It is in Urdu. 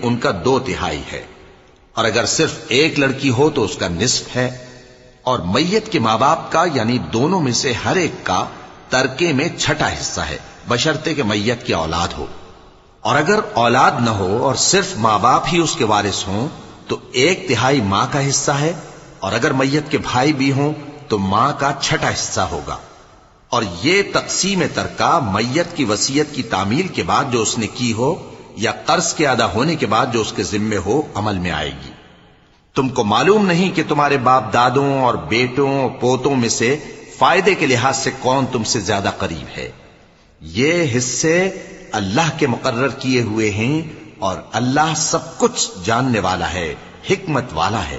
ان کا 2/3 ہے، اور اگر صرف ایک لڑکی ہو تو اس کا نصف ہے، اور میت کے ماں باپ کا یعنی دونوں میں سے ہر ایک کا ترکے میں 6واں حصہ ہے، بشرطے کہ میت کی اولاد ہو۔ اور اگر اولاد نہ ہو اور صرف ماں باپ ہی اس کے وارث ہوں تو 1/3 ماں کا حصہ ہے، اور اگر میت کے بھائی بھی ہوں تو ماں کا 6واں حصہ ہوگا۔ اور یہ تقسیم ترکہ میت کی وصیت کی تعمیل کے بعد جو اس نے کی ہو یا قرض کے ادا ہونے کے بعد جو اس کے ذمے ہو عمل میں آئے گی۔ تم کو معلوم نہیں کہ تمہارے باپ دادوں اور بیٹوں اور پوتوں میں سے فائدے کے لحاظ سے کون تم سے زیادہ قریب ہے۔ یہ حصے اللہ کے مقرر کیے ہوئے ہیں، اور اللہ سب کچھ جاننے والا ہے، حکمت والا ہے۔